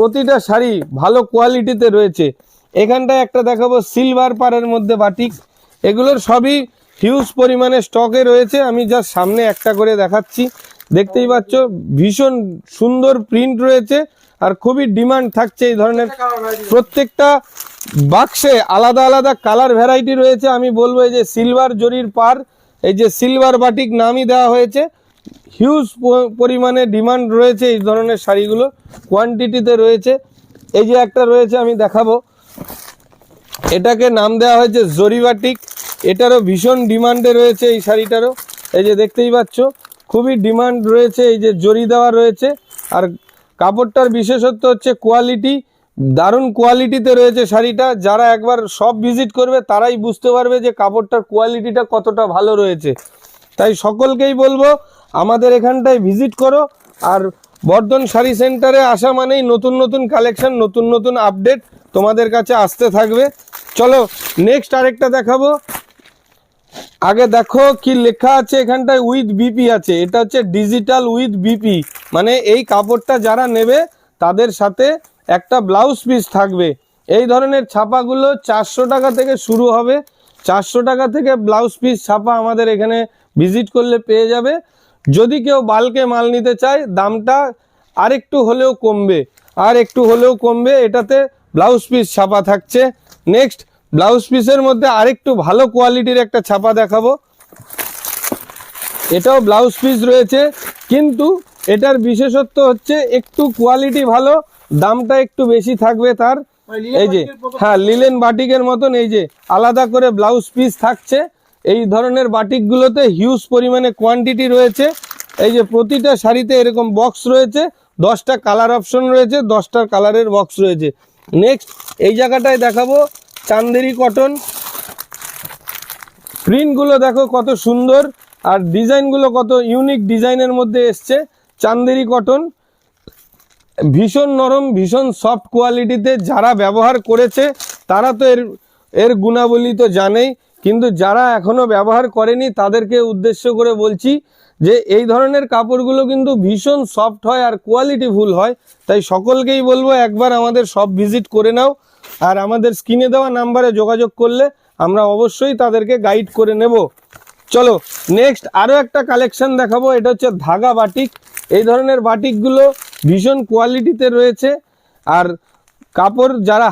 প্রতিটা শাড়ি ভালো কোয়ালিটিতে রয়েছে। এখানটায় একটা দেখাবো সিলভার পাড়ের মধ্যে বাটিক, এগুলোর সবই হিউজ পরিমাণে স্টকে রয়েছে। আমি জাস্ট সামনে একটা করে দেখাচ্ছি, দেখতেই পাচ্ছ ভীষণ সুন্দর প্রিন্ট রয়েছে আর খুবই ডিমান্ড থাকছে এই ধরনের। প্রত্যেকটা বাক্সে আলাদা আলাদা কালার ভ্যারাইটি রয়েছে। আমি বলবো এই যে সিলভার জরির পার, এই যে সিলভার বাটিক নামই দেওয়া হয়েছে, হিউজ পরিমাণে ডিমান্ড রয়েছে এই ধরনের শাড়িগুলো, কোয়ান্টিটিতে রয়েছে। এই যে একটা রয়েছে আমি দেখাবো, এটাকে নাম দেওয়া হয়েছে জরি বাটিক, এটারও ভীষণ ডিমান্ডে রয়েছে এই শাড়িটারও। এই যে দেখতেই পাচ্ছ খুবই ডিমান্ড রয়েছে, এই যে জরি দেওয়া রয়েছে। আর কাপড়টার বিশেষত্ব হচ্ছে কোয়ালিটি, দারুণ কোয়ালিটিতে রয়েছে শাড়িটা। যারা একবার সব ভিজিট করবে তারাই বুঝতে পারবে যে কাপড়টার কোয়ালিটিটা কতটা ভালো রয়েছে। তাই সকলকেই বলবো আমাদের এখানটায় ভিজিট করো। আর বর্ধন শাড়ি সেন্টারে আসা মানেই নতুন নতুন কালেকশন, নতুন নতুন আপডেট তোমাদের কাছে আসতে থাকবে। চলো নেক্সট আরেকটা দেখাবো। আগে দেখো কি লেখা আছে এখানটায়, উইথ বিপি আছে। এটা হচ্ছে ডিজিটাল উইথ বিপি, মানে এই কাপড়টা যারা নেবে তাদের সাথে একটা ব্লাউজ পিস থাকবে। এই ধরনের ছাপাগুলো 400 টাকা থেকে শুরু হবে, 400 টাকা থেকে ব্লাউজ পিস ছাপা আমাদের এখানে ভিজিট করলে পেয়ে যাবে। যদি কেউ বাল্কে মাল নিতে চায় দামটা আরেকটু হলেও কমবে, এটাতে ব্লাউজ পিস ছাপা থাকছে। নেক্সট ব্লাউজ পিসের মধ্যে আরেকটু ভালো কোয়ালিটির একটা ছাপা দেখাবো। এটাও ব্লাউজ পিস রয়েছে, কিন্তু এটার বিশেষত্ব হচ্ছে একটু কোয়ালিটি ভালো, দামটা একটু বেশি থাকবে তার। এই যে হ্যাঁ, লিলেন বাটিকের মতন এই যে আলাদা করে ব্লাউজ পিস থাকছে। এই ধরনের বাটিকগুলোতে হিউজ পরিমাণে কোয়ান্টিটি রয়েছে। এই যে প্রতিটা শাড়িতে এরকম বক্স রয়েছে, 10টা কালার অপশন রয়েছে, 10টা কালারের বক্স রয়েছে। নেক্সট এই জায়গাটায় দেখাবো চান্দেরি কটন। প্রিন্টগুলো দেখো কত সুন্দর, আর ডিজাইনগুলো কত ইউনিক ডিজাইনের মধ্যে এসছে। চান্দেরি কটন ভীষণ নরম, ভীষণ সফট কোয়ালিটিতে। যারা ব্যবহার করেছে তারা তো এর গুণাবলী তো জানেই, কিন্তু যারা এখনো ব্যবহার করেনি তাদেরকে উদ্দেশ্য করে বলছি যে এই ধরনের কাপড়গুলো কিন্তু ভীষণ সফট হয় আর কোয়ালিটিফুল হয়। তাই সকলকেই বলবো একবার আমাদের শপ ভিজিট করে নাও, আর আমাদের স্ক্রিনে দেওয়া নাম্বারে যোগাযোগ করলে আমরা অবশ্যই তাদেরকে গাইড করে নেব। চলো নেক্সট আরও একটা কালেকশন দেখাবো। এটা হচ্ছে ধাগা বাটিক। এই ধরনের বাটিকগুলো ভীষণ কোয়ালিটিতে রয়েছে, আর কাপড় যারা